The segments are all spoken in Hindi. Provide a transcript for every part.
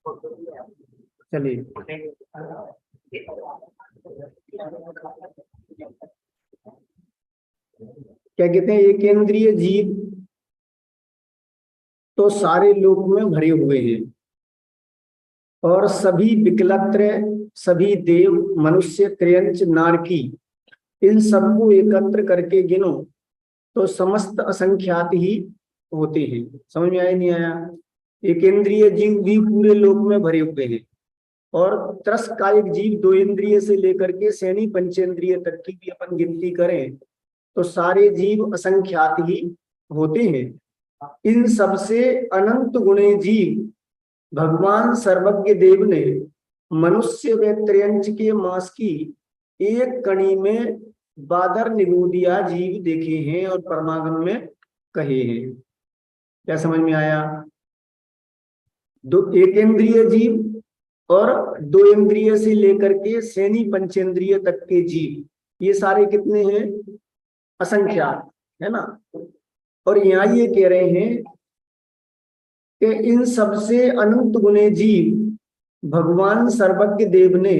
चलिए, क्या कहते हैं, एक इंद्रिय जीव तो सारे लोक में भरे हुए हैं, और सभी विकलत्र, सभी देव, मनुष्य, त्रयंच, नारकी, इन सबको एकत्र करके गिनो तो समस्त असंख्यात ही होते हैं। समझ में आया नहीं आया? एक इंद्रिय जीव भी पूरे लोक में भरे हुए हैं, और त्रस कायिक जीव दो इंद्रिय से लेकर के सैनी पंचेंद्रिय तक की भी अपन गिनती करें तो सारे जीव असंख्यात ही होते हैं। इन सबसे अनंत गुणे जीव भगवान सर्वज्ञ देव ने मनुष्य व त्रयंच के मास की एक कणी में बादर निगूदिया जीव देखे हैं और परमागम में कहे हैं। क्या समझ में आया? दो एक इंद्रिय जीव और दो इंद्रिय से लेकर के सैनी पंचेंद्रिय तक के जीव, ये सारे कितने हैं? असंख्यात, है ना। और यहाँ ये कह रहे हैं कि इन सबसे अनंत गुणे जीव भगवान सर्वज्ञ देव ने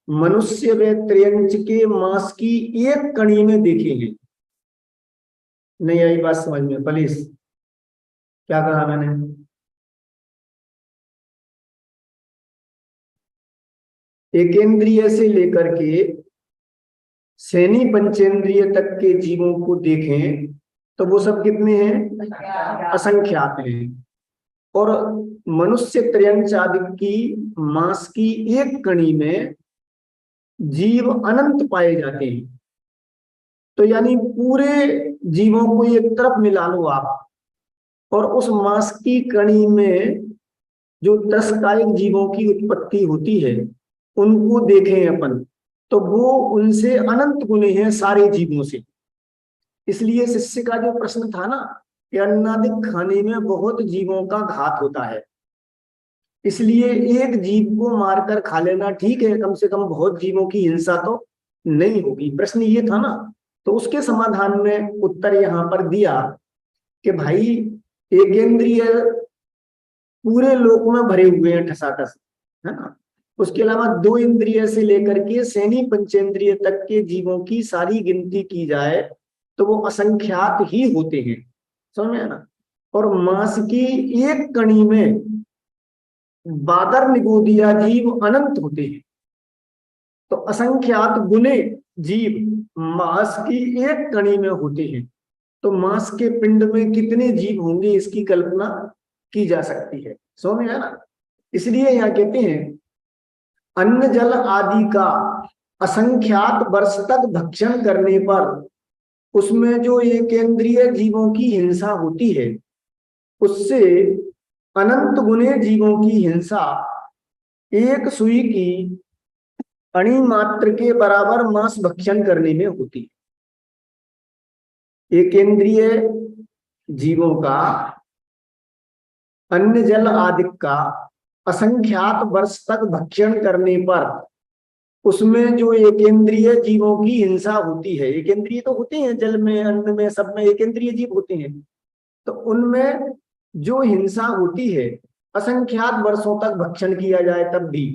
मनुष्य व त्रयंच के मास की एक कणी में देखे हैं। नहीं आई बात समझ में? प्लीज, क्या कहा मैंने? एक इंद्रिय से लेकर के सैनी पंचेंद्रिय तक के जीवों को देखें तो वो सब कितने हैं? असंख्यात हैं। और मनुष्य त्रयंच आदि की मास की एक कणी में जीव अनंत पाए जाते हैं। तो यानी पूरे जीवों को एक तरफ मिला लो आप, और उस मास की कणी में जो 10 कायिक जीवों की उत्पत्ति होती है उनको देखें अपन, तो वो उनसे अनंत गुने हैं सारे जीवों से। इसलिए शिष्य का जो प्रश्न था ना कि अन्नादिक खाने में बहुत जीवों का घात होता है, इसलिए एक जीव को मारकर खा लेना ठीक है, कम से कम बहुत जीवों की हिंसा तो नहीं होगी। प्रश्न ये था ना, तो उसके समाधान में उत्तर यहां पर दिया कि भाई एक इंद्रिय पूरे लोक में भरे हुए हैं ठसाठस, है ना। उसके अलावा दो इंद्रिय से लेकर के सैनी पंचेंद्रिय तक के जीवों की सारी गिनती की जाए तो वो असंख्यात ही होते हैं। समझ में ना। और मांस की एक कणी में बादर निगोदिया जीव अनंत होते हैं। तो असंख्यात गुने जीव मांस की एक कणी में होते हैं। तो मांस के पिंड में कितने जीव होंगे इसकी कल्पना की जा सकती है। समझ में है ना। इसलिए यहां कहते हैं अन्न जल आदि का असंख्यात वर्ष तक भक्षण करने पर उसमें जो एकेंद्रिय जीवों की हिंसा होती है उससे अनंत गुने जीवों की हिंसा एक सुई की अणि मात्र के बराबर मांस भक्षण करने में होती है। एकेंद्रिय जीवों का अन्न जल आदि का असंख्यात वर्ष तक भक्षण करने पर उसमें जो एकेंद्रिय जीवों की हिंसा होती है, एकेंद्रिय तो होते हैं जल में, अन्न में, सब में एकेंद्रिय जीव होते हैं, तो उनमें जो हिंसा होती है असंख्यात वर्षों तक भक्षण किया जाए तब भी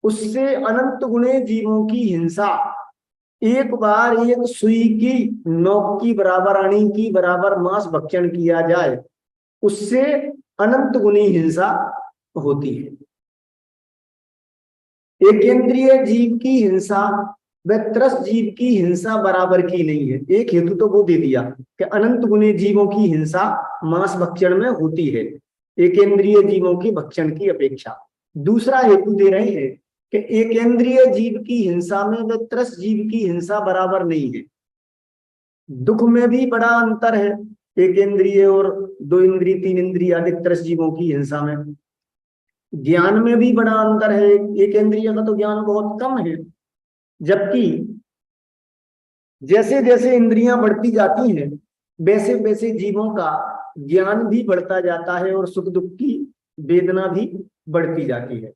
उससे अनंत गुणे जीवों की हिंसा एक बार एक सुई की नोक की बराबर, अणी की बराबर मांस भक्षण किया जाए उससे अनंत गुनी हिंसा होती है। एकेंद्रिय जीव की हिंसा व त्रस जीव की हिंसा बराबर की नहीं है। एक हेतु तो वो दे दिया कि अनंत गुने जीवों की हिंसा मांस भक्षण में होती है एकेंद्रिय जीवों की भक्षण की अपेक्षा। दूसरा हेतु दे रहे हैं कि एकेंद्रिय जीव की हिंसा में व त्रस जीव की हिंसा बराबर नहीं है। दुख में भी बड़ा अंतर है एक इंद्रिय और दो इंद्रिय, तीन इंद्रिय आदि त्रस जीवों की हिंसा में। ज्ञान में भी बड़ा अंतर है, एक इंद्रिय का तो ज्ञान बहुत कम है, जबकि जैसे जैसे इंद्रियां बढ़ती जाती हैं वैसे वैसे जीवों का ज्ञान भी बढ़ता जाता है और सुख दुख की वेदना भी बढ़ती जाती है।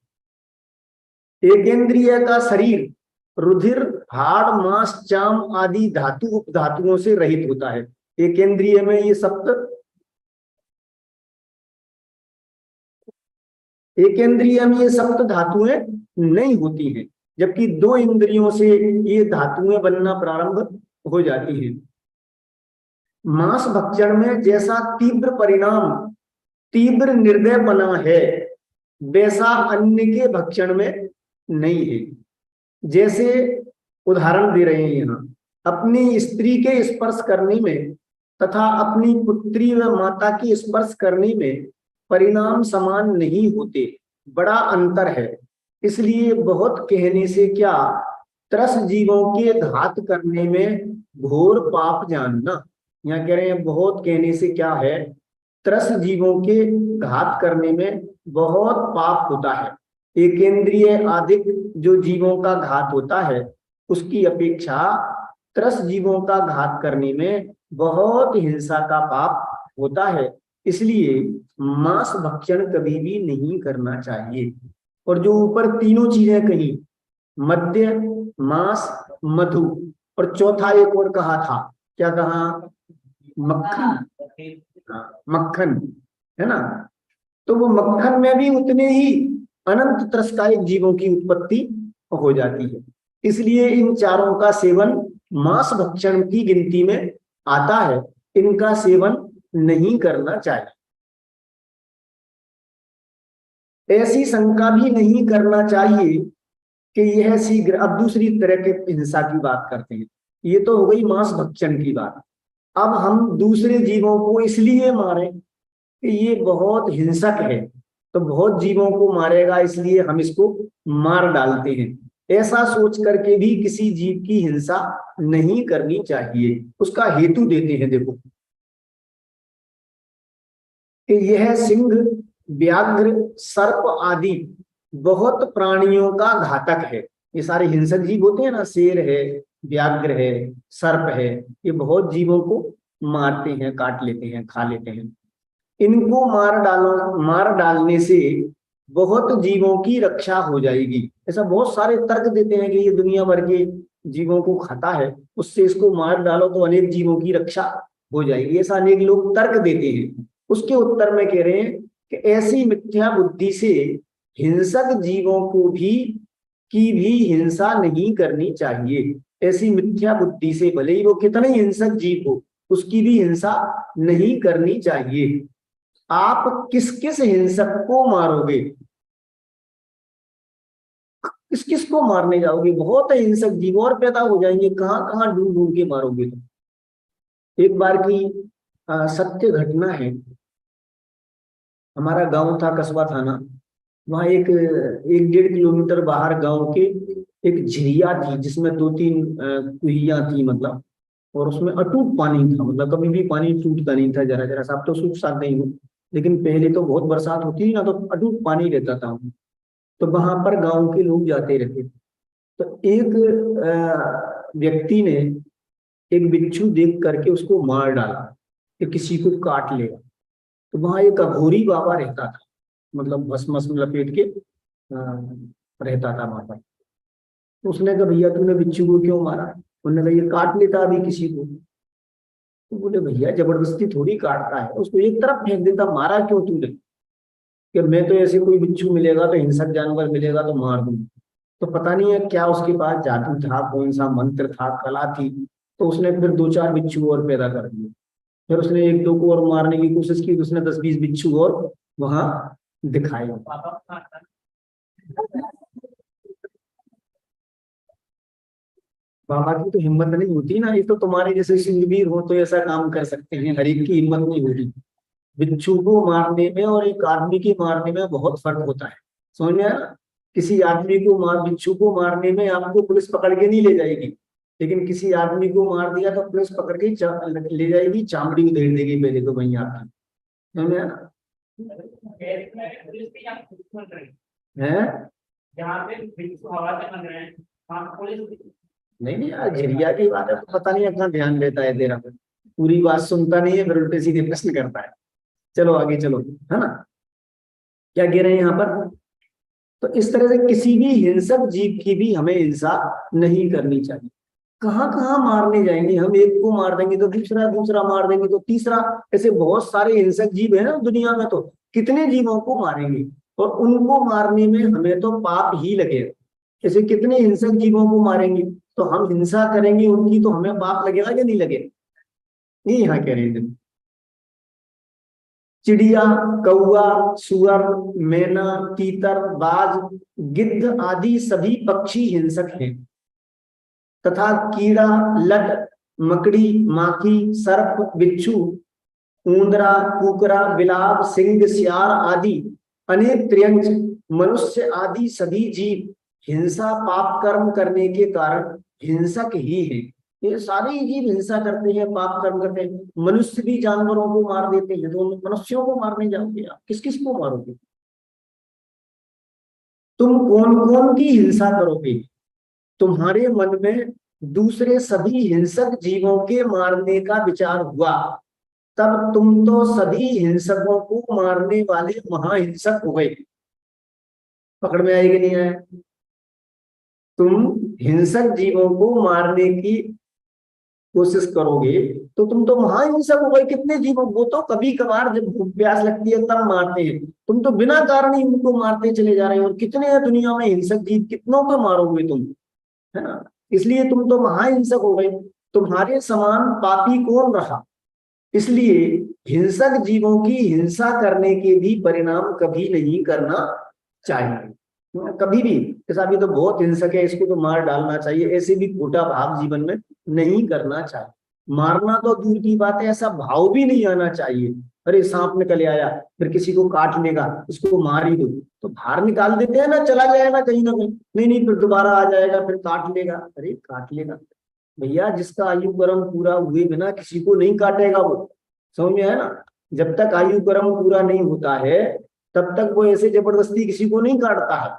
एक इंद्रिय का शरीर रुधिर, हाड़, मांस, चाम आदि धातु उपधातुओं से रहित होता है। एक इंद्रिय में ये सप्त एकेंद्रिय में ये सप्त धातुएं नहीं होती हैं, जबकि 2 इंद्रियों से ये धातुएं बनना प्रारंभ हो जाती हैं। मांस भक्षण में जैसा तीव्र परिणाम, तीव्र निर्दय बना है, वैसा अन्य के भक्षण में नहीं है। जैसे उदाहरण दे रहे हैं यहाँ, अपनी स्त्री के स्पर्श करने में तथा अपनी पुत्री व माता की स्पर्श करने में परिणाम समान नहीं होते, बड़ा अंतर है। इसलिए बहुत कहने से क्या, त्रस जीवों के घात करने में घोर पाप जानना। यहाँ कह रहे हैं बहुत कहने से क्या है, त्रस जीवों के घात करने में बहुत पाप होता है। एकेंद्रिय अधिक जो जीवों का घात होता है, उसकी अपेक्षा त्रस जीवों का घात करने में बहुत हिंसा का पाप होता है। इसलिए मांस भक्षण कभी भी नहीं करना चाहिए। और जो ऊपर तीनों चीजें कही, मद्य, मांस, मधु, और चौथा एक और कहा था, क्या कहा, मक्खन, मक्खन, है ना। तो वो मक्खन में भी उतने ही अनंत त्रस्तायक जीवों की उत्पत्ति हो जाती है। इसलिए इन चारों का सेवन मांस भक्षण की गिनती में आता है, इनका सेवन नहीं करना चाहिए। ऐसी शंका भी नहीं करना चाहिए कि यह शीघ्र, अब दूसरी तरह के हिंसा की बात करते हैं। ये तो हो गई मांस भक्षण की बात। अब हम दूसरे जीवों को इसलिए मारें कि ये बहुत हिंसक है, तो बहुत जीवों को मारेगा इसलिए हम इसको मार डालते हैं, ऐसा सोच करके भी किसी जीव की हिंसा नहीं करनी चाहिए। उसका हेतु देते हैं, देखो कि यह सिंह, व्याघ्र, सर्प आदि बहुत प्राणियों का घातक है। ये सारे हिंसक जीव होते हैं ना, शेर है, व्याघ्र है, सर्प है, ये बहुत जीवों को मारते हैं, काट लेते हैं, खा लेते हैं। इनको मार डालने से बहुत जीवों की रक्षा हो जाएगी। ऐसा बहुत सारे तर्क देते हैं कि ये दुनिया भर के जीवों को खाता है, उससे इसको मार डालो तो अनेक जीवों की रक्षा हो जाएगी, ऐसा अनेक लोग तर्क देते हैं। उसके उत्तर में कह रहे हैं कि ऐसी मिथ्या बुद्धि से हिंसक जीवों को भी हिंसा नहीं करनी चाहिए। ऐसी मिथ्या बुद्धि से भले ही वो कितने हिंसक जीव हो, उसकी भी हिंसा नहीं करनी चाहिए। आप किस किस हिंसक को मारोगे, किस किस को मारने जाओगे, बहुत हिंसक जीव और पैदा हो जाएंगे, कहां कहां ढूंढ ढूंढ के मारोगे तुम। एक बार की सत्य घटना है। हमारा गांव था, कस्बा थाना, वहां एक 1-1.5 किलोमीटर बाहर गांव के एक झिरिया थी, जिसमें 2-3 कुहियां थी, मतलब, और उसमें अटूट पानी था, मतलब कभी भी पानी टूटता नहीं था, जरा जरा सा। अब तो सूख साख नहीं हो, लेकिन पहले तो बहुत बरसात होती थी ना, तो अटूट पानी रहता था। तो वहां पर गांव के लोग जाते रहते। तो एक व्यक्ति ने एक बिच्छू देख करके उसको मार डाला कि किसी को काट लेगा। तो वहां एक अघोरी बाबा रहता था, मतलब भस्म में लपेट के रहता था वहां पर। तो उसने कहा, भैया तूने बिच्छू को क्यों मारा? उन्होंने कहा, ये काट लेता अभी किसी को। तो बोले, भैया जबरदस्ती थोड़ी काटता है, उसको एक तरफ फेंक देता, मारा क्यों तूने? कि मैं तो ऐसे कोई बिच्छू मिलेगा, तो हिंसक जानवर मिलेगा तो मार दूं। तो पता नहीं है क्या उसके पास जादू था, कौन सा मंत्र था, कला थी, तो उसने फिर 2-4 बिच्छू और पैदा कर दिए। फिर उसने 1-2 को और मारने की कोशिश की, तो उसने 10-20 बिच्छू और वहां दिखाए। बाबा की तो हिम्मत नहीं होती ना, ये तो तुम्हारे जैसे सिंहवीर हो तो ऐसा काम कर सकते हैं, हर एक की हिम्मत नहीं होती। बिच्छू को मारने में और एक आदमी के मारने में बहुत फर्क होता है, समझ में आया ना? किसी आदमी को बिच्छू को मारने में आपको पुलिस पकड़ के नहीं ले जाएगी, लेकिन किसी आदमी को मार दिया तो पुलिस पकड़ के ले जाएगी, चामड़ी उधेड़ देगी पहले तो वहीं आपकी, समझ में आया ना? है नहीं नहीं यार, झिरिया की बात है तो पता नहीं अपना ध्यान देता है तेरा, पूरी बात सुनता नहीं है, फिर उल्टे सीधे प्रश्न करता है। चलो आगे चलो, है ना, क्या कह रहे हैं यहाँ पर? तो इस तरह से किसी भी हिंसक जीव की भी हमें हिंसा नहीं करनी चाहिए। कहाँ कहाँ मारने जाएंगे हम, एक को मार देंगे तो दूसरा, दूसरा मार देंगे तो तीसरा, ऐसे बहुत सारे हिंसक जीव है ना दुनिया में, तो कितने जीवों को मारेंगे? और उनको मारने में हमें तो पाप ही लगेगा। जैसे कितने हिंसक जीवों को मारेंगे, तो हम हिंसा करेंगे उनकी, तो हमें पाप लगेगा या नहीं लगेगा? ये यहाँ कह रहे थे। चिड़िया, कौआ, सुअर, मैना, तीतर, बाज, गिद्ध आदि सभी पक्षी हिंसक हैं, तथा कीड़ा, लट, मकड़ी, माखी, सर्प, बिच्छू, ऊंदरा, कुकरा, बिलाव, सिंह, सियार आदि अनेक त्रियंच, मनुष्य आदि सभी जीव हिंसा पाप कर्म करने के कारण हिंसक ही है। ये सारे जीव हिंसा करते हैं, पाप कर्म करते हैं। मनुष्य भी जानवरों को मार देते हैं, तो मनुष्यों को मारने जाओगे आप, किस किस को मारोगे? तुम कौन कौन की हिंसा करोगे? तुम्हारे मन में दूसरे सभी हिंसक जीवों के मारने का विचार हुआ, तब तुम तो सभी हिंसकों को मारने वाले महाहिंसक हो गए। पकड़ में आएगी नहीं आए? तुम हिंसक जीवों को मारने की कोशिश करोगे तो तुम तो महाहिंसक हो गए। कितने जीवों को तो कभी कभार जब भूख प्यास लगती है तब मारते हैं, तुम तो बिना कारण ही उनको मारते चले जा रहे हो। और कितने हैं दुनिया में हिंसक जीव, कितनों को मारोगे तुम, है ना? इसलिए तुम तो महाहिंसक हो गए। तुम्हारे समान पापी कौन रहा? इसलिए हिंसक जीवों की हिंसा करने के भी परिणाम कभी नहीं करना चाहिए, कभी भी। ऐसा भी तो बहुत हिंसक है, इसको तो मार डालना चाहिए, ऐसे भी खोटा भाव जीवन में नहीं करना चाहिए। मारना तो दूर की बात है, ऐसा भाव भी नहीं आना चाहिए। अरे सांप निकल आया, फिर किसी को काट लेगा, इसको मार ही दो, तो बाहर निकाल देते हैं ना, चला जाएगा कहीं ना कहीं। नहीं नहीं, फिर दोबारा आ जाएगा, फिर काट लेगा। अरे काट लेगा भैया, जिसका आयु कर्म पूरा हुए बिना किसी को नहीं काटेगा वो, समझ में है ना? जब तक आयु कर्म पूरा नहीं होता है तब तक वो ऐसे जबरदस्ती किसी को नहीं काटता है।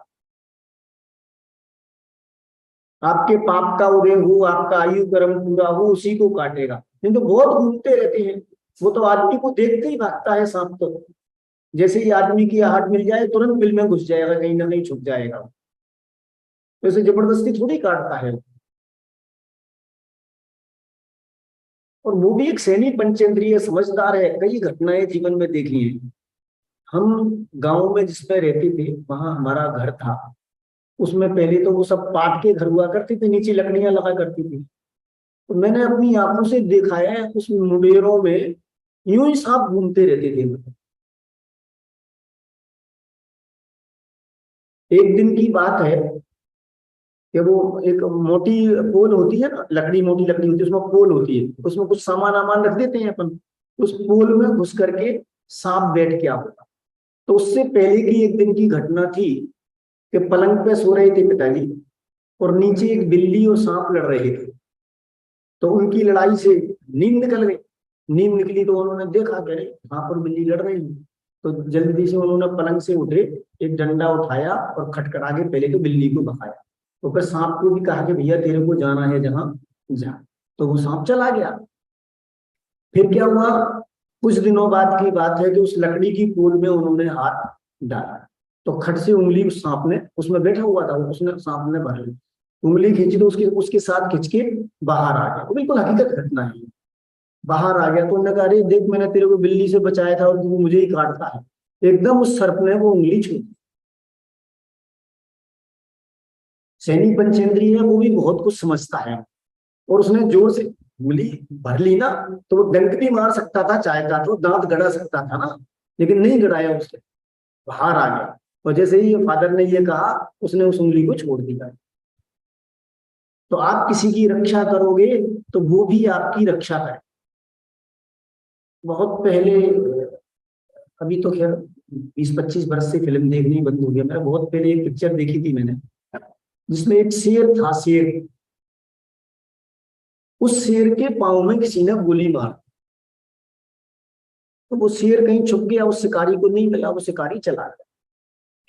आपके पाप का उदय हो, आपका आयु कर्म पूरा हो, उसी को काटेगा। नहीं तो बहुत घूमते रहते हैं, वो तो आदमी को देखते ही भागता है सांप तो। जैसे ही आदमी की आहट मिल जाए तुरंत बिल में घुस जाएगा, कहीं ना कहीं छुप जाएगा। तो इसे जबरदस्ती थोड़ी काटता है। और वो भी एक सैनिक पंचेंद्रिय समझदार है, कई घटनाएं जीवन में देखी है। हम गांव में जिसमें रहते थे वहां हमारा घर था, उसमें पहले तो वो सब पाट के घर हुआ करते थे, नीचे लकड़ियां लगा करती थी। तो मैंने अपनी आंखों से देखा है उस मुडेरों में यूं ही सांप घूमते रहते थे। एक दिन की बात है कि वो एक मोटी पोल होती है ना, लकड़ी, मोटी लकड़ी होती है, उसमें पोल होती है, उसमें कुछ सामान वामान रख देते हैं अपन। उस पोल में घुस करके सांप बैठ गया होगा। तो उससे पहले की एक दिन की घटना थी कि पलंग पे सो रहे थे पिताजी, और नीचे एक बिल्ली और सांप लड़ रहे थे। तो उनकी लड़ाई से नींद निकल गई। नींद निकली तो उन्होंने देखा कि अरे वहां पर बिल्ली लड़ रही है। तो जल्दी से उन्होंने पलंग से उठे, एक डंडा उठाया और खटखटा के पहले तो बिल्ली को भगाया। तो फिर सांप को भी कहा कि भैया तेरे को जाना है जहां जा। तो वो सांप चला गया। फिर क्या हुआ, कुछ दिनों बाद की बात है कि उस लकड़ी की पोल में उन्होंने हाथ डाला, तो खट से उंगली उस सांप ने, उसमें बैठा हुआ था, उसने सांप ने भर ली। उंगली खींची तो उसके उसके साथ खींच के बाहर आ गया। वो बिल्कुल हकीकत घटना है। बाहर आ गया तो उन्होंने कहा अरे देख, मैंने तेरे को बिल्ली से बचाया था और तू मुझे ही काटता है। एकदम उस सर्प ने वो उंगली छू दी। सैनिक पंचेंद्रिय है, वो भी बहुत कुछ समझता है। और उसने जोर से उंगली भर ली ना, तो वो डंक भी मार सकता था, चाहता तो दांत गड़ा सकता था ना, लेकिन नहीं गड़ाया उसने, बाहर आ गया। और जैसे ही फादर ने ये कहा, उसने उस उंगली को छोड़ दिया। तो आप किसी की रक्षा करोगे तो वो भी आपकी रक्षा करे। बहुत पहले, अभी तो खैर 20-25 वर्ष से फिल्म देखनी बंद हो गया। मैं बहुत पहले एक पिक्चर देखी थी मैंने, जिसमें एक शेर था, शेर। उस शेर के पांव में किसी ने गोली मार, तो वो शेर कहीं छुप गया, उस शिकारी को नहीं मिला, वो शिकारी चला गया।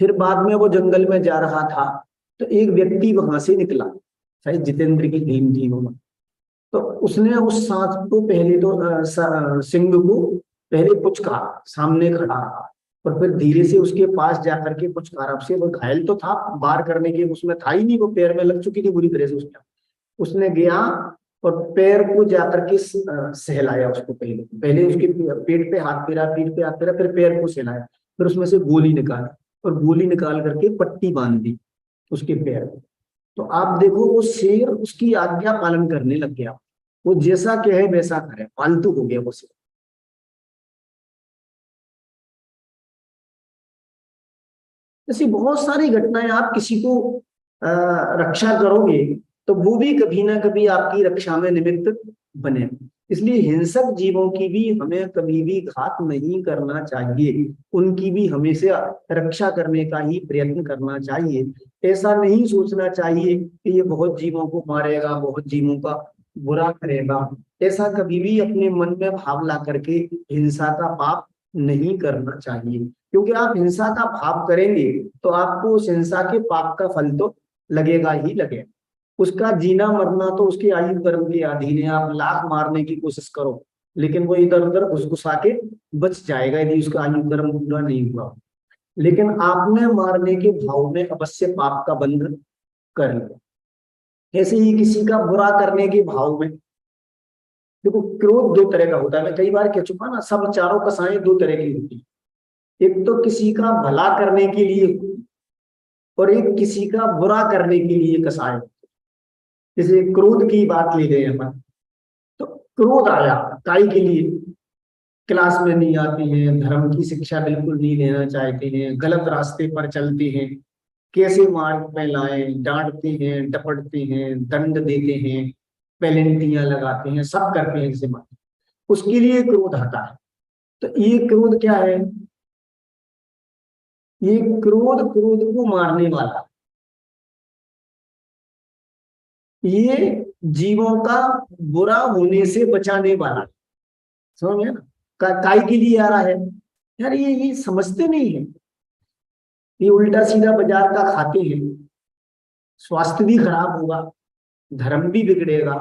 फिर बाद में वो जंगल में जा रहा था, तो एक व्यक्ति वहां से निकला, शायद जितेंद्र की फिल्म थी वो। तो उसने उस सांप को पहले तो सिंह को पहले पुचका, सामने खड़ा रहा, और फिर धीरे से उसके पास जाकर के पुचका। अब से वो घायल तो था, बार करने के उसमें था ही नहीं, वो पैर में लग चुकी थी बुरी तरह से। उसने गया और पैर को जाकर के सहलाया उसको। पहले पहले उसके पेट पे हाथ फेरा, पीठ पे हाथ फेरा, फिर पैर को सहलाया, फिर उसमें से गोली निकाली। और गोली निकाल करके पट्टी बांध दी उसके पैर में। तो आप देखो वो शेर उसकी आज्ञा पालन करने लग गया, वो जैसा कहे वैसा करे, पालतू हो गया वो शेर। ऐसी बहुत सारी घटनाएं, आप किसी को रक्षा करोगे तो वो भी कभी ना कभी आपकी रक्षा में निमित्त बने। इसलिए हिंसक जीवों की भी हमें कभी भी घात नहीं करना चाहिए, उनकी भी हमेशा रक्षा करने का ही प्रयत्न करना चाहिए। ऐसा नहीं सोचना चाहिए कि ये बहुत जीवों को मारेगा, बहुत जीवों का बुरा करेगा। ऐसा कभी भी अपने मन में भाव ला करके हिंसा का पाप नहीं करना चाहिए, क्योंकि आप हिंसा का भाव करेंगे तो आपको उस हिंसा के पाप का फल तो लगेगा ही लगेगा। उसका जीना मरना तो उसके आयु कर्म के अधीन है। आप लाख मारने की कोशिश करो लेकिन वो इधर उधर घुसघुसा के बच जाएगा यदि उसका आयु कर्म पूरा नहीं हुआ। लेकिन आपने मारने के भाव में अवश्य पाप का बंध कर लिया। ऐसे ही किसी का बुरा करने के भाव में, देखो क्रोध दो तरह का होता है, मैं कई बार कह चुका ना, सब चारों कसाएं दो तरह की होती है। एक तो किसी का भला करने के लिए और एक किसी का बुरा करने के लिए कसाय। जैसे क्रोध की बात ले गए अपन, तो क्रोध आया काय के लिए, क्लास में नहीं आते हैं, धर्म की शिक्षा बिल्कुल नहीं लेना चाहते हैं, गलत रास्ते पर चलते हैं, कैसे मार्ग में लाए, डांटते हैं, डपटते हैं, दंड देते हैं, पेनल्टियां लगाते हैं, सब करते हैं जैसे मार, उसके लिए क्रोध आता है। तो ये क्रोध क्या है? ये क्रोध क्रोध को मारने वाला, ये जीवों का बुरा होने से बचाने वाला। समझ गए ना? काय के लिए आ रहा है यार, ये समझते नहीं है। ये उल्टा सीधा बाजार का खाते हैं, स्वास्थ्य भी खराब होगा, धर्म भी बिगड़ेगा।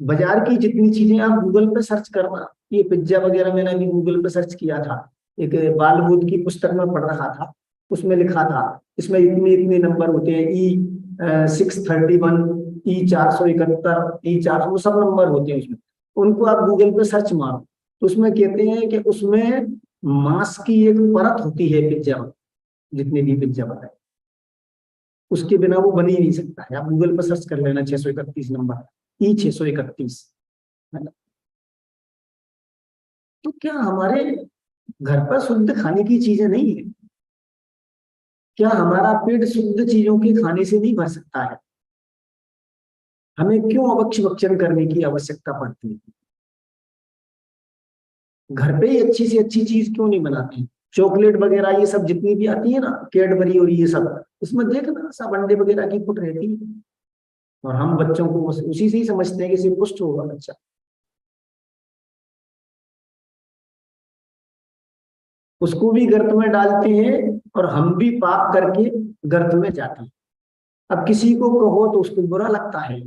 बाजार की जितनी चीजें आप गूगल पे सर्च करना, ये पिज्जा वगैरह मैंने अभी गूगल पे सर्च किया था, एक बाल बुद्ध की पुस्तक में पढ़ रहा था, उसमें लिखा था इसमें इतने इतने नंबर होते हैं, E631, E471, E400, वो सब नंबर होते हैं उसमें। उनको आप गूगल पे सर्च मारो तो उसमें कहते हैं कि उसमें मांस की एक परत होती है पिज्जा में, जितने भी पिज्जा बनाए उसके बिना वो बन ही नहीं सकता है। आप गूगल पर सर्च कर लेना 631 नंबर, E631, है ना? तो क्या हमारे घर पर शुद्ध खाने की चीजें नहीं है? क्या हमारा पेट शुद्ध चीजों के खाने से नहीं भर सकता है? हमें क्यों अभक्ष भक्षण करने की आवश्यकता पड़ती है? घर पे ही अच्छी से अच्छी चीज क्यों नहीं बनाते? चॉकलेट वगैरह ये सब जितनी भी आती है ना, कैडबरी और ये सब, इसमें देखना सब अंडे वगैरह की फुट रहती है, और हम बच्चों को उसी से ही समझते हैं कि सिर्फ पुष्ट होगा बच्चा। उसको भी गर्त में डालते हैं और हम भी पाप करके गर्त में जाते हैं। अब किसी को कहो तो उसको बुरा लगता है,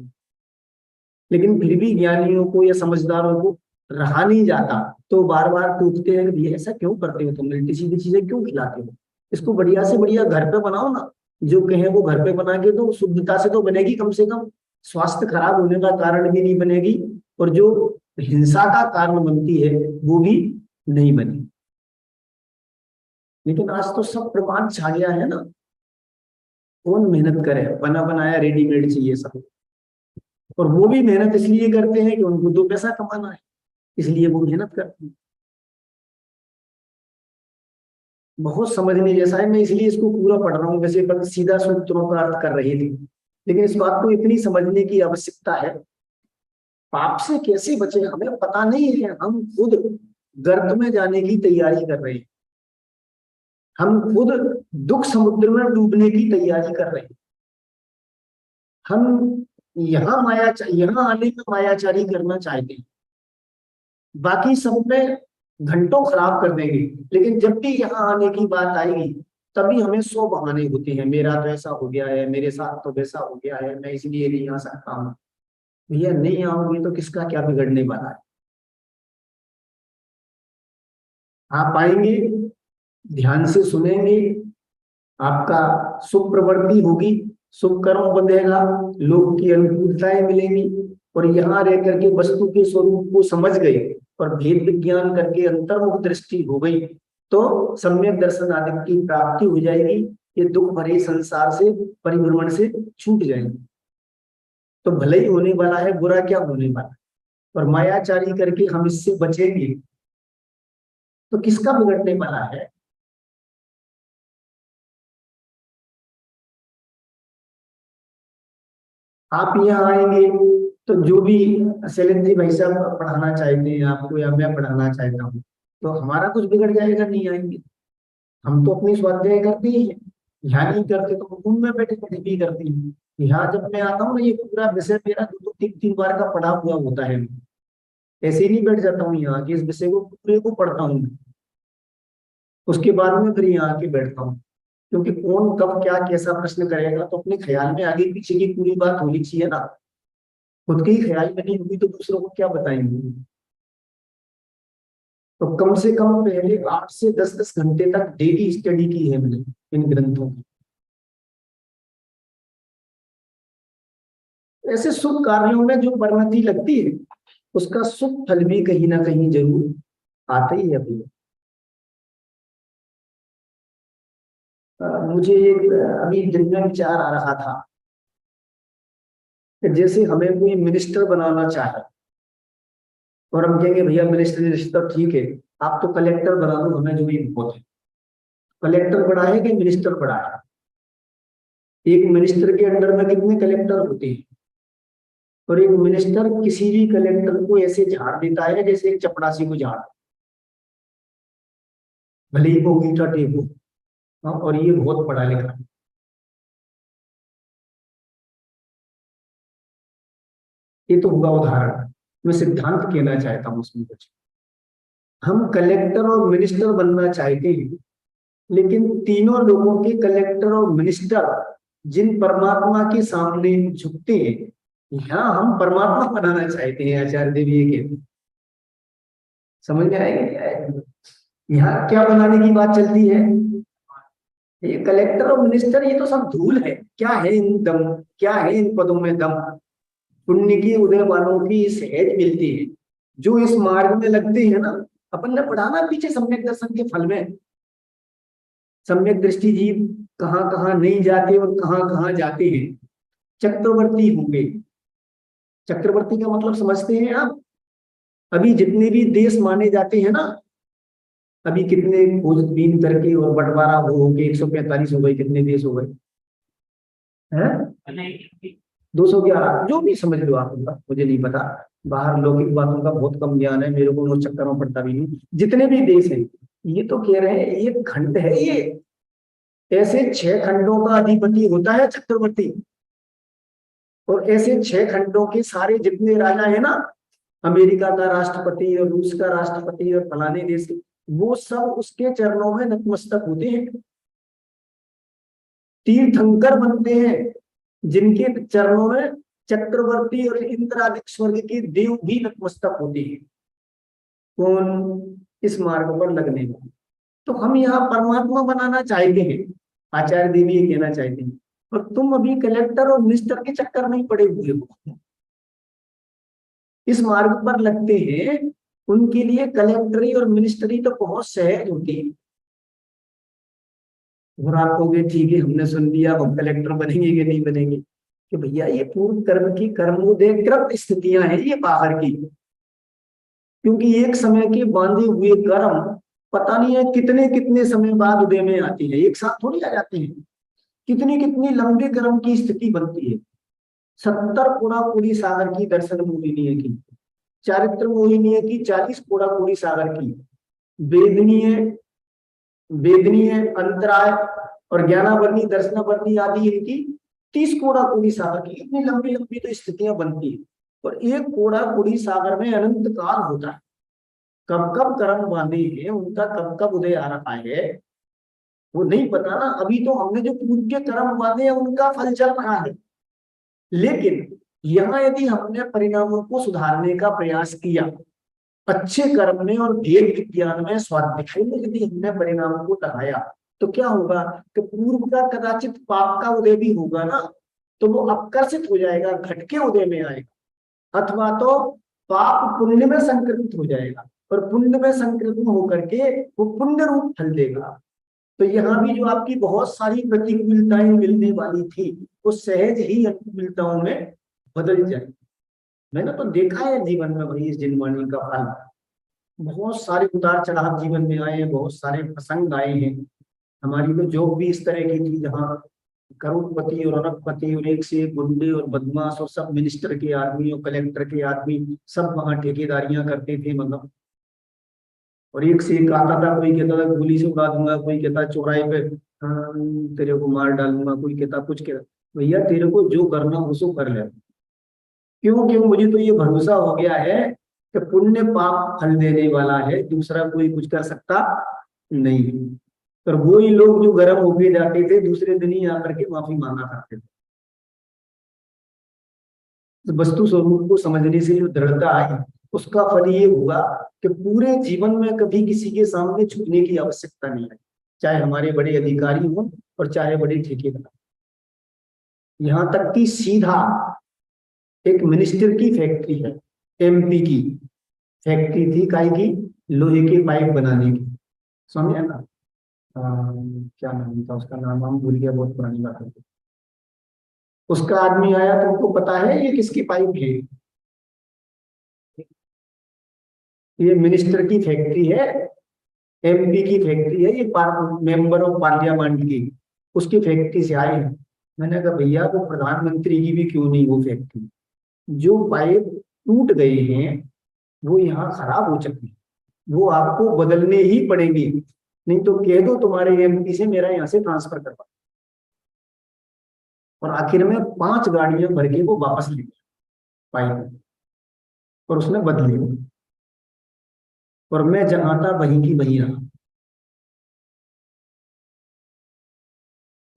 लेकिन फिर भी ज्ञानियों को या समझदारों को रहा नहीं जाता, तो बार बार टूटते हैं कि भैया ऐसा क्यों करते हो, तुम उल्टी सीधी चीजें क्यों खिलाते हो? इसको बढ़िया से बढ़िया घर पे बनाओ ना, जो कहे वो घर पे बना के तो शुद्धता से तो बनेगी कम से कम, स्वास्थ्य खराब होने का कारण भी नहीं बनेगी, और जो हिंसा का कारण बनती है वो भी नहीं बनेगी। लेकिन आज तो सब प्रमाण छा गया है ना, कौन मेहनत करे, बना बनाया रेडीमेड चाहिए सब। और वो भी मेहनत इसलिए करते हैं कि उनको दो पैसा कमाना है, इसलिए वो मेहनत करते हैं। बहुत समझने जैसा है, मैं इसलिए इसको पूरा पढ़ रहा हूँ। वैसे पर सीधा सूत्रों का अर्थ कर रही थी, लेकिन इस बात को इतनी समझने की आवश्यकता है, पाप से कैसे बचे हमें पता नहीं है। हम खुद गर्त में जाने की तैयारी कर रहे हैं, हम खुद दुख समुद्र में डूबने की तैयारी कर रहे हैं। हम यहाँ आने में मायाचारी करना चाहते हैं, बाकी सब में घंटों खराब कर देंगे, लेकिन जब भी यहाँ आने की बात आएगी तभी हमें 100 बहाने होते हैं, मेरा तो ऐसा हो गया है, मेरे साथ तो वैसा हो गया है, मैं इसलिए नहीं आ सकता हूँ। भैया नहीं आओगे तो किसका क्या बिगड़ने वाला है? आप आएंगे, ध्यान से सुनेंगे, आपका सुख प्रवृत्ति होगी, सुख कर्म बंधेगा, लोग की अनुकूलताएं मिलेंगी, और यहाँ रह करके वस्तु के स्वरूप को समझ गए और भेद विज्ञान करके अंतर्मुख दृष्टि हो गई, तो सम्यक दर्शन आदि की प्राप्ति हो जाएगी, ये दुख भरे संसार से परिभ्रमण से छूट जाएंगे। तो भले ही होने वाला है, बुरा क्या होने वाला है, और मायाचारी करके हम इससे बचेंगे तो किसका बिगड़ने वाला है। आप यहाँ आएंगे तो जो भी शैलेंद्र भाई साहब पढ़ाना चाहते हैं आपको, या मैं पढ़ाना चाहता हूँ, तो हमारा कुछ बिगड़ जाएगा, नहीं आएंगे। हम तो अपनी स्वाध्याय करते ही हैं, यहाँ नहीं करते तो रूम में बैठे बैठे भी करते हैं। यहाँ जब मैं आता हूँ ना, ये पूरा विषय मेरा 2-3 बार का पढ़ा हुआ होता है। ऐसे ही नहीं बैठ जाता हूँ यहाँ के, इस विषय को पूरे को पढ़ता हूँ, उसके बाद में फिर यहाँ आके बैठता हूँ। क्योंकि कौन कब क्या कैसा प्रश्न करेगा, तो अपने ख्याल में आगे पीछे की पूरी बात होनी चाहिए ना। खुद के ही ख्याल में नहीं होगी तो दूसरों को क्या बताएंगे। तो कम से कम पहले 8 से 10 घंटे तक डेली स्टडी की है मैंने इन ग्रंथों की। ऐसे शुभ कार्यों में जो परिणति लगती है, उसका शुभ फल भी कहीं ना कहीं जरूर आता ही है भैया। मुझे एक अभी दिन में विचार आ रहा था कि जैसे हमें कोई मिनिस्टर बनाना चाहे, और हम कहेंगे भैया मिनिस्टर रिश्ता ठीक है, आप तो कलेक्टर बना दो, हमें जो भी बहुत है। कलेक्टर बड़ा है कि मिनिस्टर बड़ा है? एक मिनिस्टर के अंडर में कितने कलेक्टर होते हैं, और एक मिनिस्टर किसी भी कलेक्टर को ऐसे झाड़ देता है जैसे एक चपड़ासी को झाड़, भले ही वो मीठा टेप हो। हाँ, और ये बहुत पढ़ा लिखा है। ये तो हुआ उदाहरण, मैं सिद्धांत कहना चाहता हूँ उसमें कुछ। हम कलेक्टर और मिनिस्टर बनना चाहते हैं, लेकिन तीनों लोगों के कलेक्टर और मिनिस्टर जिन परमात्मा के सामने झुकते हैं, यहाँ हम परमात्मा बनाना चाहते हैं। आचार्य देव ये कहते हैं, समझ में आएगा क्या है? यहाँ क्या बनाने की बात चलती है? ये कलेक्टर और मिनिस्टर ये तो सब धूल है। क्या है इन दम, क्या है इन पदों में दम? पुण्य की उदय वालों की सहज मिलती है, जो इस मार्ग में लगते हैं ना। अपन ने पढ़ा ना पीछे सम्यक दर्शन के फल में, सम्यक दृष्टि जीव कहाँ कहाँ नहीं जाते और कहाँ कहाँ जाते हैं, चक्रवर्ती होंगे। चक्रवर्ती का मतलब समझते हैं आप? अभी जितने भी देश माने जाते हैं ना, अभी कितने खोजबीन करके और बंटवारा हो के 145 हो गए, कितने देश हो गए हैं? 211, जो भी समझ लो आप, उनका मुझे नहीं पता। बाहर लौकिक बातों का बहुत कम ज्ञान है मेरे को, उस चक्कर में पड़ता भी नहीं। जितने भी देश हैं, ये तो कह रहे हैं एक खंड है ये, ऐसे 6 खंडों का अधिपति होता है चक्रवर्ती। और ऐसे 6 खंडों के सारे जितने राजा है ना, अमेरिका का राष्ट्रपति और रूस का राष्ट्रपति और फलाने देश के, वो सब उसके चरणों में नतमस्तक होते हैं। तीर्थंकर बनते हैं जिनके चरणों में चक्रवर्ती और इंद्र आदि स्वर्ग के देव भी नतमस्तक होते हैं। कौन? इस मार्ग पर लगने में। तो हम यहाँ परमात्मा बनाना चाहते हैं, आचार्य देवी ये कहना चाहते हैं। और तुम अभी कलेक्टर और मिनिस्टर के चक्कर नहीं पड़े हुए हो। इस मार्ग पर लगते हैं, उनके लिए कलेक्टरी और मिनिस्ट्री तो बहुत सहज होती है। और आप कहोगे ठीक है हमने सुन लिया, हम कलेक्टर बनेंगे कि नहीं बनेंगे? कि भैया ये पूर्व कर्म की कर्मोदय कृत स्थितियां हैं ये बाहर की। क्योंकि एक समय के बांधे हुए कर्म पता नहीं है कितने कितने समय बाद उदय में आती है, एक साथ थोड़ी आ जाते हैं। कितनी कितनी लंबे कर्म की स्थिति बनती है। 70 कोड़ा कोड़ी सागर की दर्शन मोहिनी है की, चारित्र मोहिनी है की 40 कोड़ा कोड़ी सागर की, वेदनीय वेदनीय अंतराय और ज्ञानावर्णी दर्शनावर्णी आदि इनकी 30 कोड़ा कोड़ी सागर की। इतनी लंबी लंबी तो स्थितियां बनती है। और एक कोड़ा कोड़ी सागर में अनंत काल होता है। कब कब कर्म बांधे हैं, उनका कब कब उदय आ रहा है वो नहीं पता ना। अभी तो हमने जो पूर्व के कर्म बांधे हैं उनका फल चल रहा है। लेकिन यहाँ यदि हमने परिणामों को सुधारने का प्रयास किया, अच्छे कर्म में और वेद विज्ञान में स्वाध्याय में यदि हमने परिणाम को लगाया, तो क्या होगा कि पूर्व का कदाचित पाप का उदय भी होगा ना, तो वो अपकर्षित हो जाएगा, घटके उदय में आएगा। अथवा तो पाप पुण्य में संक्रमित हो जाएगा, और पुण्य में संकृत होकर के वो पुण्य रूप फल देगा। तो यहाँ भी जो आपकी बहुत सारी प्रतिकूलताएं मिलने वाली थी वो सहज ही अनुकूलताओं में बदल जाए। मैंने तो देखा है जीवन में भाई इस जिनवाणी का फल, बहुत सारे उतार चढ़ाव जीवन में आए हैं, बहुत सारे प्रसंग आए हैं। हमारी तो जॉब भी इस तरह की थी जहाँ करोड़पति और अरबपति और एक से एक गुंडे और बदमाश और सब मिनिस्टर के आदमी और कलेक्टर के आदमी सब वहां ठेकेदारियां करते थे मतलब। और एक से एक आता था, कोई कहता था गोली से उड़ा दूंगा, कोई कहता चौराहे पे तेरे को मार डालूंगा, कोई कहता कुछ कहता। भैया तेरे को जो करना हो सो कर ले। क्यों क्यों? मुझे तो ये भरोसा हो गया है कि पुण्य पाप फल देने वाला है, दूसरा कोई कुछ कर सकता नहीं। पर वही लोग जो गर्म होके जाते थे दूसरे दिन ही आकर के माफी मांगा करते थे। वस्तु स्वरूप को समझने से जो दृढ़ता आई उसका फल ये हुआ कि पूरे जीवन में कभी किसी के सामने झुकने की आवश्यकता नहीं है, चाहे हमारे बड़े अधिकारी हों और चाहे बड़े ठेकेदार। यहां तक कि सीधा एक मिनिस्टर की फैक्ट्री है, एमपी की फैक्ट्री थी, काई की? लोहे के पाइप बनाने की। समझे ना? क्या नाम था उसका? नाम हम भूल गया, बहुत पुरानी बात है। उसका आदमी आया, तुमको पता है ये किसकी पाइप है? ये मिनिस्टर की फैक्ट्री है, एमपी की फैक्ट्री है, ये मेंबर ऑफ पार्लियामेंट की, उसकी फैक्ट्री से आई है। मैंने कहा भैया वो प्रधानमंत्री की भी क्यों नहीं वो फैक्ट्री? जो पाइप टूट गए हैं वो यहाँ खराब हो चुके हैं, वो आपको बदलने ही पड़ेंगे, नहीं तो कह दो तुम्हारे एमपी से मेरा यहाँ से ट्रांसफर करवा। और आखिर में 5 गाड़ियां भर के वो वापस ले गया पाइप, और उसने बदली। और मैं जहां था वहीं की वहीं रहा।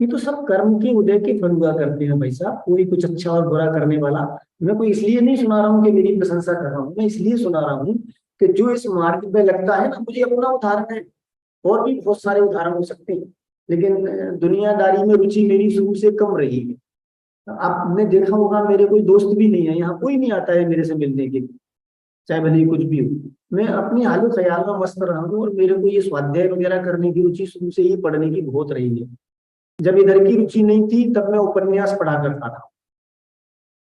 ये तो सब कर्म के उदय के फल हुआ करते हैं भाई साहब, कोई कुछ अच्छा और बुरा करने वाला। मैं कोई इसलिए नहीं सुना रहा हूँ कि मेरी प्रशंसा कर रहा हूँ, मैं इसलिए सुना रहा हूँ कि जो इस मार्ग पे लगता है ना, मुझे अपना उदाहरण है, और भी बहुत सारे उदाहरण हो सकते हैं, लेकिन दुनियादारी में रुचि मेरी शुरू से कम रही है। आपने देखा होगा मेरे कोई दोस्त भी नहीं है यहाँ, कोई नहीं आता है मेरे से मिलने के लिए, चाहे भले ही कुछ भी हो। मैं अपनी हाल ख्याल में मस्त रहा हूँ, और मेरे को ये स्वाध्याय वगैरह करने की रुचि शुरू से ही पढ़ने की बहुत रही है। जब इधर की रुचि नहीं थी तब मैं उपन्यास पढ़ा करता था,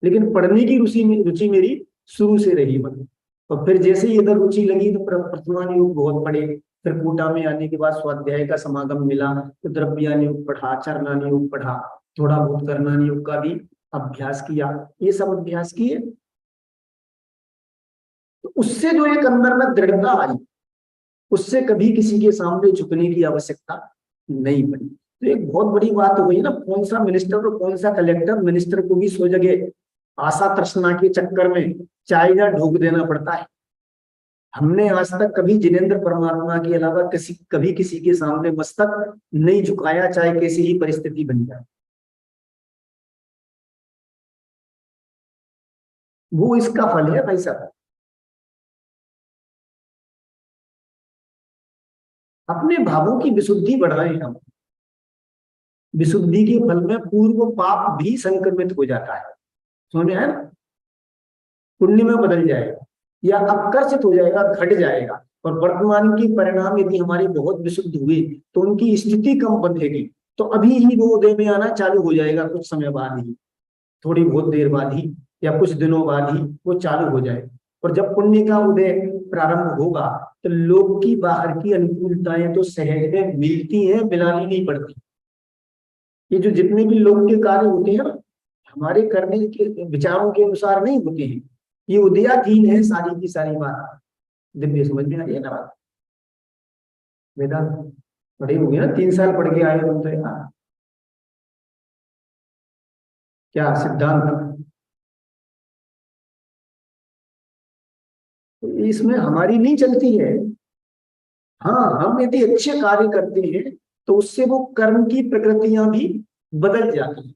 लेकिन पढ़ने की रुचि मेरी शुरू से रही मतलब। और फिर जैसे ही इधर रुचि लगी तो प्रथमान योग बहुत पढ़े, फिर कोटा में आने के बाद स्वाध्याय का समागम मिला तो द्रव्यान योग पढ़ा, चरणान योग पढ़ा, थोड़ा बहुत करणान योग का भी अभ्यास किया, ये सब अभ्यास किए। तो उससे जो एक अंदर में दृढ़ता आई, उससे कभी किसी के सामने झुकने की आवश्यकता नहीं पड़ी। तो एक बहुत बड़ी बात हो गई ना, कौन सा मिनिस्टर और कौन सा कलेक्टर, मिनिस्टर को भी सो जगह आशा तृष्णा के चक्कर में चाय ढोक देना पड़ता है। हमने आज तक कभी जिनेंद्र परमात्मा के अलावा कभी किसी के सामने मस्तक नहीं झुकाया, चाहे कैसी ही परिस्थिति बन जाए। वो इसका फल है भाई साहब। अपने भावों की विशुद्धि बढ़ाएं हम। विशुद्धि के फल में पूर्व पाप भी संक्रमित हो जाता है, समझ है ना? पुण्य में बदल जाएगा या अपकर्षित हो जाएगा, घट जाएगा। और वर्तमान के परिणाम यदि हमारे बहुत विशुद्ध हुए तो उनकी स्थिति कम बदलेगी, तो अभी ही वो उदय में आना चालू हो जाएगा, कुछ समय बाद ही, थोड़ी बहुत देर बाद ही या कुछ दिनों बाद ही वो चालू हो जाएगा। और जब पुण्य का उदय प्रारंभ होगा तो लोग की बाहर की अनुकूलताएं तो सहज में मिलती हैं, मिलानी नहीं पड़ती। ये जो जितने भी लोग के कार्य होते हैं ना, हमारे करने के विचारों के अनुसार नहीं होते हैं, ये उदयाधीन है सारी की सारी बात। दिव्य समझ में आ रही है ना बात? वेदांत पढ़े होंगे ना, 3 साल पढ़ के आए तुम तो यार। क्या सिद्धांत? तो इसमें हमारी नहीं चलती है। हाँ, हम यदि अच्छे कार्य करते हैं तो उससे वो कर्म की प्रकृतियां भी बदल जाती हैं।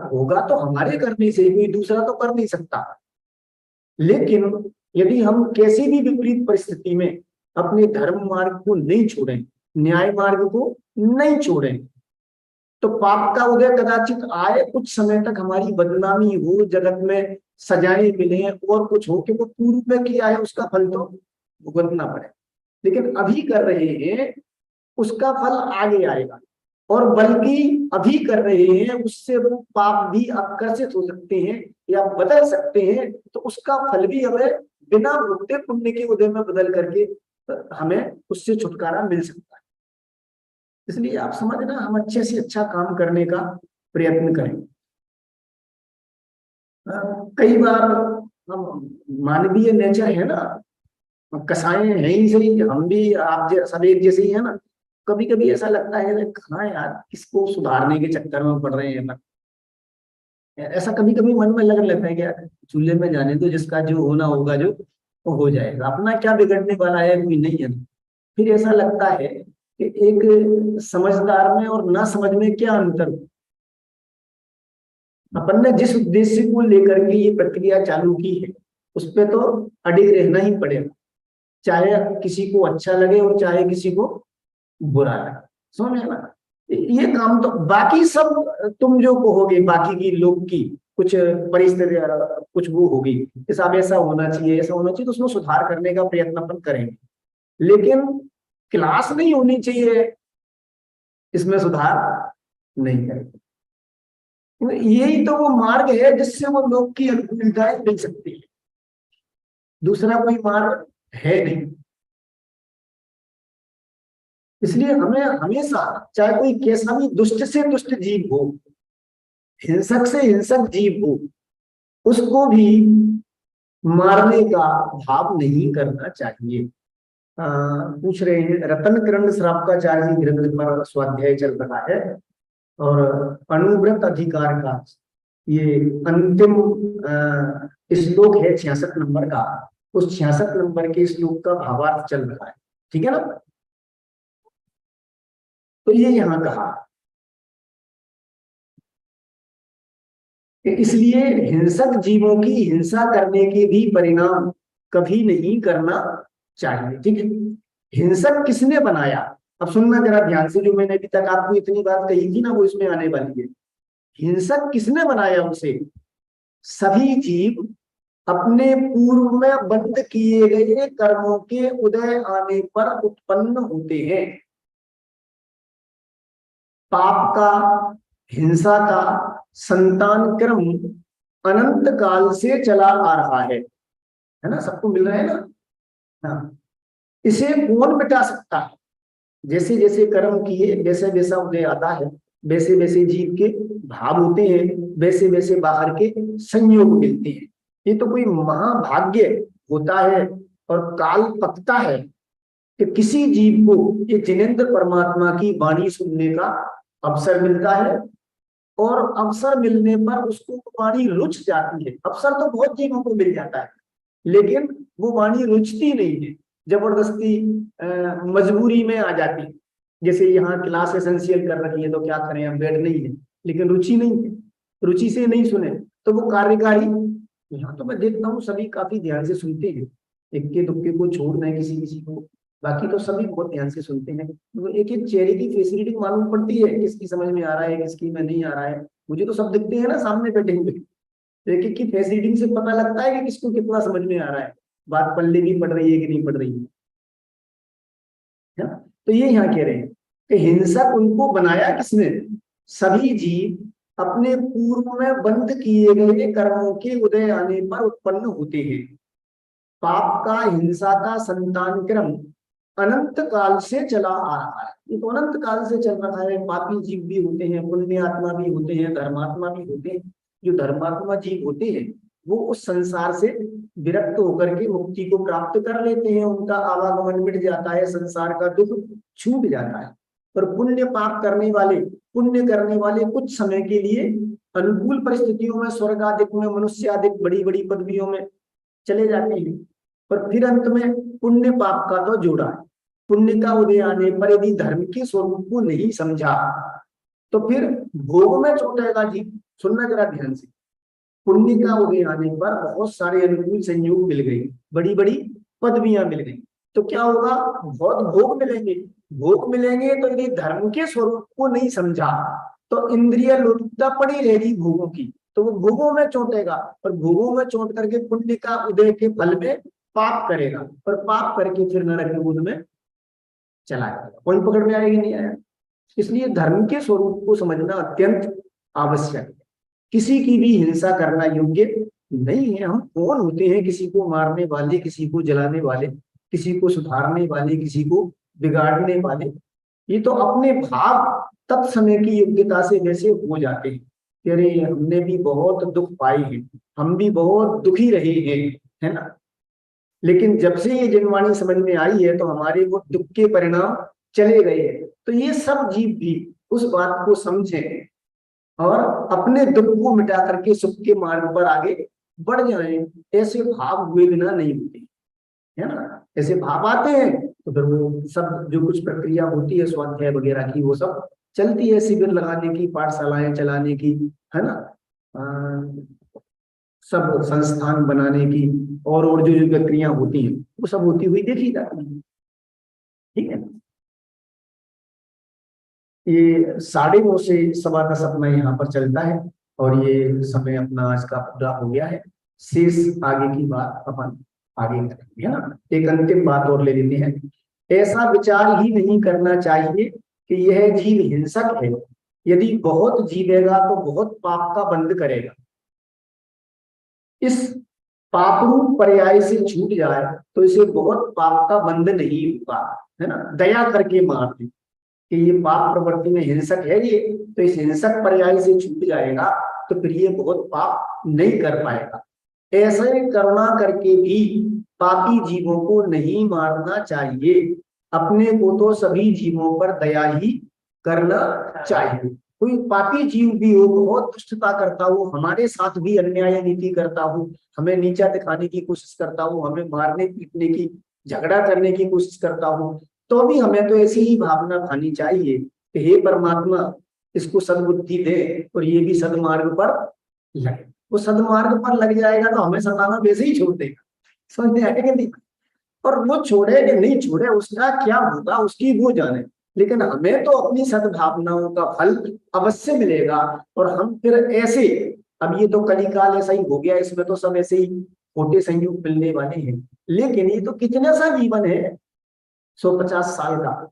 होगा तो हमारे करने से, कोई दूसरा तो कर नहीं सकता। लेकिन यदि हम कैसी भी विपरीत परिस्थिति में अपने धर्म मार्ग को नहीं छोड़ें, न्याय मार्ग को नहीं छोड़ें, तो पाप का उदय कदाचित आए, कुछ समय तक हमारी बदनामी हो, जगत में सजाएं मिले और कुछ हो कि वो पूर्व में किया है उसका फल तो भुगतना पड़े, लेकिन अभी कर रहे हैं उसका फल आगे आएगा, और बल्कि अभी कर रहे हैं उससे वो पाप भी आकर्षित हो सकते हैं या बदल सकते हैं, तो उसका फल भी हमें बिना भुगते पुण्य के उदय में बदल करके हमें उससे छुटकारा मिल सकता है। इसलिए आप समझना, हम अच्छे से अच्छा काम करने का प्रयत्न करें। कई बार हम, मानवीय नेचर है ना, कसाई है ही सही, हम भी आप सब एक जैसे ही है ना। कभी कभी ऐसा लगता है कहाँ यार किसको सुधारने के चक्कर में पड़ रहे हैं ना, ऐसा कभी कभी मन में लगने लगता है कि यार चूल्हे में जाने तो जिसका जो होना होगा जो वो हो जाएगा, अपना क्या बिगड़ने वाला है, कोई नहीं है ना। फिर ऐसा लगता है कि एक समझदार में और ना समझ में क्या अंतर। अपन ने जिस उद्देश्य को लेकर के ये प्रक्रिया चालू की है उस पे तो अडिग रहना ही पड़ेगा, चाहे किसी को अच्छा लगे और चाहे किसी को बुरा लगे। समझ में ना, ये काम तो बाकी सब तुम जो कहोगे, बाकी की लोग की कुछ परिस्थिति कुछ वो होगी कि साहब ऐसा होना चाहिए ऐसा होना चाहिए, तो उसमें सुधार करने का प्रयत्न अपन करेंगे, लेकिन क्लास नहीं होनी चाहिए इसमें सुधार नहीं करेंगे। यही तो वो मार्ग है जिससे वो लोग की अनुकूलताएं मिल सकती है, दूसरा कोई मार्ग है नहीं। इसलिए हमें हमेशा, चाहे कोई कैसा भी दुष्ट से दुष्ट जीव हो, हिंसक से हिंसक जीव हो, उसको भी मारने का भाव नहीं करना चाहिए। पूछ रहे हैं रतन करण श्रावकाचार्य जी ग्रंथ पर स्वाध्याय चल रहा है, और अनुव्रत अधिकार का ये अंतिम श्लोक है 66 नंबर का, उस 66 नंबर के श्लोक का भावार्थ चल रहा है, ठीक है ना। तो ये यहाँ कहा कि इसलिए हिंसक जीवों की हिंसा करने के भी परिणाम कभी नहीं करना चाहिए, ठीक है। हिंसक किसने बनाया, अब सुनना जरा ध्यान से, जो मैंने अभी तक आपको इतनी बात कही थी ना वो इसमें आने वाली है। हिंसक किसने बनाया उसे, सभी जीव अपने पूर्व में बंद किए गए कर्मों के उदय आने पर उत्पन्न होते हैं। पाप का, हिंसा का संतान क्रम अनंत काल से चला आ रहा है ना, सबको मिल रहा है ना। हाँ, इसे कौन मिटा सकता है, जैसे जैसे कर्म किए वैसे वैसा उदय आता है, वैसे वैसे जीव के भाव होते हैं, वैसे वैसे बाहर के संयोग मिलते हैं। ये तो कोई महाभाग्य होता है और काल पकता है कि किसी जीव को ये जिनेंद्र परमात्मा की वाणी सुनने का अवसर मिलता है, और अवसर मिलने पर उसको वाणी रुच जाती है। अवसर तो बहुत जीवों को मिल जाता है, लेकिन वो वाणी रुचती नहीं है, जबरदस्ती मजबूरी में आ जाती है। जैसे यहाँ क्लास एसेंशियल कर रखी है तो क्या करें, हम बैठ नहीं है, लेकिन रुचि नहीं है, रुचि से नहीं सुने तो वो कार्यकारी। यहाँ तो मैं देखता हूँ सभी काफी ध्यान से सुनते हैं, इक्के दुक्के को छोड़ दें किसी किसी को, बाकी तो सभी बहुत ध्यान से सुनते हैं। तो एक एक चेहरे की फैसिलिटी मालूम पड़ती है, किसकी समझ में आ रहा है किसकी में नहीं आ रहा है। मुझे तो सब दिखते हैं ना सामने बैठे हुए, एक एक की फैसिलिटी से पता लगता है कि किसको कितना समझ में आ रहा है, बात पल्ले की पड़ रही है कि नहीं पड़ रही है। तो ये यहाँ कह रहे हैं कि हिंसक उनको बनाया किसने, सभी जीव अपने पूर्व में बंद किए गए कर्मों के उदय आने पर उत्पन्न होते हैं। पाप का, हिंसा का संतान क्रम अनंत काल से चला आ रहा है, ये तो अनंत काल से चल रहा है। पापी जीव भी होते हैं, पुण्य आत्मा भी होते हैं, धर्मात्मा भी होते हैं। जो धर्मात्मा जीव होते हैं वो उस संसार से विरक्त होकर के मुक्ति को प्राप्त कर लेते हैं, उनका आवागमन मिट जाता है, संसार का दुख छूट जाता है। पर पुण्य करने वाले कुछ समय के लिए अनुकूल परिस्थितियों में स्वर्ग आदि में, मनुष्य आदि बड़ी बड़ी पदवियों में चले जाते हैं, पर फिर अंत में पुण्य पाप का तो जोड़ा है। पुण्य का उदय आने पर यदि धर्म के स्वरूप को नहीं समझा तो फिर भोग में चोटेगा जीव। सुनना जरा ध्यान से, पुण्य का उदय आने पर बहुत सारे अनुकूल संयोग मिल गए, बड़ी बड़ी पदवियां मिल गई, तो क्या होगा, बहुत भोग मिलेंगे। भोग मिलेंगे तो यदि धर्म के स्वरूप को नहीं समझा तो इंद्रिय लोलुपता पड़ी रहेगी भोगों की, तो वो भोगों में चोटेगा, और भोगों में चोट करके पुण्य का उदय के फल में पाप करेगा, पर पाप करके फिर नरक के कूद में चला जाएगा, कोई पकड़ में आएगी नहीं आया। इसलिए धर्म के स्वरूप को समझना अत्यंत आवश्यक है। किसी की भी हिंसा करना योग्य नहीं है। हम कौन होते हैं किसी को मारने वाले, किसी को जलाने वाले, किसी को सुधारने वाले, किसी को बिगाड़ने वाले? ये तो अपने भाव तत्समय की योग्यता से वैसे हो जाते हैं कि अरे हमने भी बहुत दुख पाए हैं, हम भी बहुत दुखी रहे हैं, है ना। लेकिन जब से ये जनवाणी समझ में आई है तो हमारे वो दुख के परिणाम चले गए हैं। तो ये सब जीव भी उस बात को समझें और अपने दुख को मिटा करके सुख के मार्ग पर आगे बढ़ जाएं। ऐसे भाव हुए बिना नहीं होते, है ना। ऐसे भाव आते हैं तो फिर वो सब जो कुछ प्रक्रिया होती है स्वाध्याय वगैरह की वो सब चलती है, शिविर लगाने की, पाठशालाएं चलाने की, है ना, सब संस्थान बनाने की, और जो जो प्रक्रिया होती हैं वो सब होती हुई देखी जाती है। ठीक है। ये 9:30 से 9:15 अपना यहाँ पर चलता है और ये समय अपना आज का पूरा हो गया है। शेष आगे की बात अपन आगे करेंगे, है ना। एक अंतिम बात और ले लेते हैं। ऐसा विचार ही नहीं करना चाहिए कि यह जीव हिंसक है। यदि बहुत जीवेगा तो बहुत पाप का बंध करेगा। इस पाप रूप पर्याय से छूट जाए तो इसे बहुत पाप का बंध नहीं होगा, है ना। दया करके मार दे कि ये पाप प्रवृत्ति में हिंसक है ये, तो इस हिंसक पर्याय से छूट जाएगा तो फिर ये बहुत पाप नहीं कर पाएगा। ऐसे करुणा करके भी पापी जीवों को नहीं मारना चाहिए। अपने को तो सभी जीवों पर दया ही करना चाहिए। कोई पापी जीव भी हो, बहुत दुष्टता करता हो, हमारे साथ भी अन्याय नीति करता हो, हमें नीचा दिखाने की कोशिश करता हो, हमें मारने पीटने की, झगड़ा करने की कोशिश करता हो, तो भी हमें तो ऐसी ही भावना खानी चाहिए कि हे परमात्मा इसको सद्बुद्धि दे और ये भी सदमार्ग पर लगे। वो सदमार्ग पर लग जाएगा तो हमें सताना वैसे ही छोड़ देगा, समझते हैं कि नहीं। और वो छोड़े कि नहीं छोड़े उसका क्या होगा उसकी वो जाने, लेकिन हमें तो अपनी सद्भावनाओं का फल अवश्य मिलेगा। और हम फिर ऐसे, अब ये तो कलिकाल ऐसा ही हो गया, इसमें तो सब ऐसे ही खोटे संयोग मिलने वाले हैं। लेकिन ये तो कितना सा जीवन है, 150 साल का।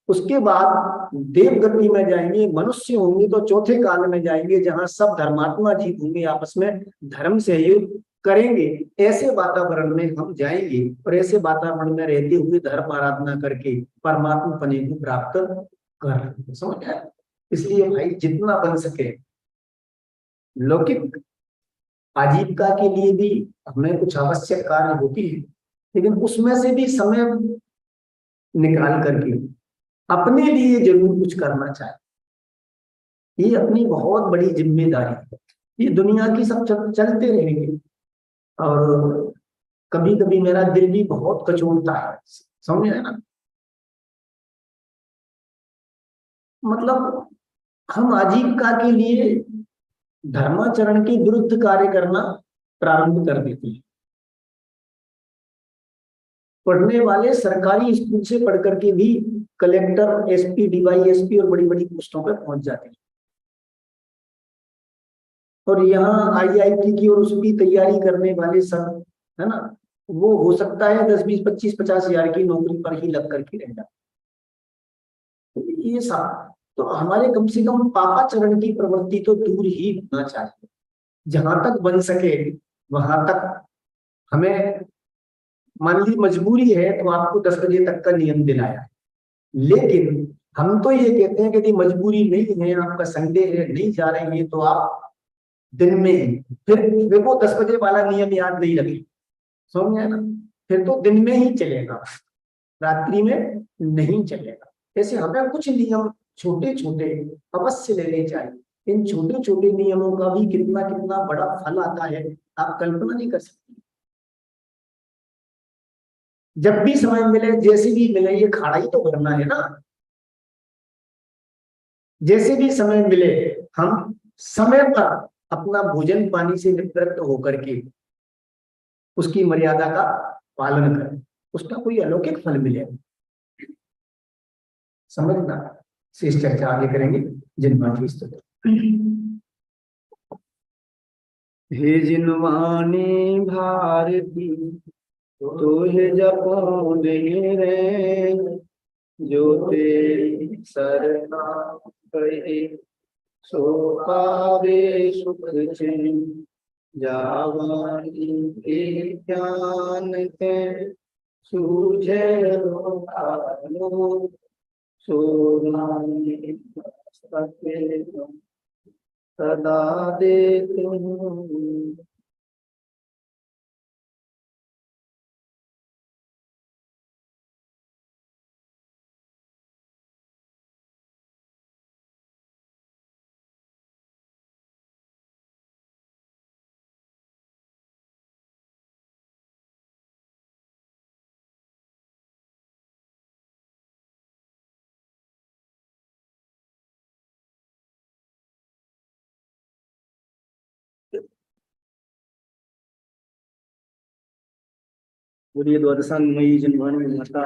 उसके बाद देव गति में जाएंगे, मनुष्य होंगे तो चौथे काल में जाएंगे जहां सब धर्मात्मा जीव होंगे, आपस में धर्म सहयोग करेंगे। ऐसे वातावरण में हम जाएंगे और ऐसे वातावरण में रहते हुए धर्म आराधना करके परमात्मा पने को प्राप्त कर, समझ आया। इसलिए भाई जितना बन सके लौकिक आजीविका के लिए भी हमें कुछ आवश्यक कार्य होती है, लेकिन उसमें से भी समय निकाल करके अपने लिए जरूर कुछ करना चाहिए। ये अपनी बहुत बड़ी जिम्मेदारी है। ये दुनिया की सब चलते रहेंगे और कभी कभी मेरा दिल भी बहुत कचोटता है, समझ है ना। मतलब हम आजीविका के लिए धर्माचरण के विरुद्ध कार्य करना प्रारंभ कर देते हैं। पढ़ने वाले सरकारी स्कूल से पढ़ करके भी कलेक्टर, एसपी, डीवाईएसपी और बड़ी बड़ी पोस्टों पर पहुंच जाते हैं। और यहाँ आईआईटी की और उसकी तैयारी करने वाले सब, है ना, वो हो सकता है 10, 20, 25, 50 हजार की नौकरी पर ही लग करके रह जाए। ये सब तो हमारे कम से कम पापाचरण की प्रवृत्ति तो दूर ही होना चाहिए। जहां तक बन सके वहां तक हमें, मान ली मजबूरी है तो आपको 10 बजे तक का नियम दिलाया, लेकिन हम तो ये कहते हैं कि यदि मजबूरी नहीं है, आपका संडे है, नहीं जा रहे हैं, तो आप दिन में ही, फिर वो 10 बजे वाला नियम याद नहीं रखे, समझ गए ना। फिर तो दिन में ही चलेगा, रात्रि में नहीं चलेगा। ऐसे हमें कुछ नियम छोटे छोटे अवश्य लेने चाहिए। इन छोटे छोटे नियमों का भी कितना कितना बड़ा फल आता है, आप कल्पना नहीं कर सकते। जब भी समय मिले, जैसे भी मिले, ये खाड़ा ही तो करना है ना। जैसे भी समय मिले हम समय पर अपना भोजन पानी से निवृत्त होकर के उसकी मर्यादा का पालन करें, उसका कोई अलौकिक फल मिलेगा, समझना। शेष चर्चा आगे करेंगे। जिनवाणी स्तुति। हे जिनवाणी भारती तुझे जपो दिन रे जो तेरी सरना कहे, सो पावे सुख चैन जावानी के ज्ञान के, सूझे रो आलो सो नामी सके सदा देते हूँ। बोलिए द्वादशांगमयी जन्मानी माता।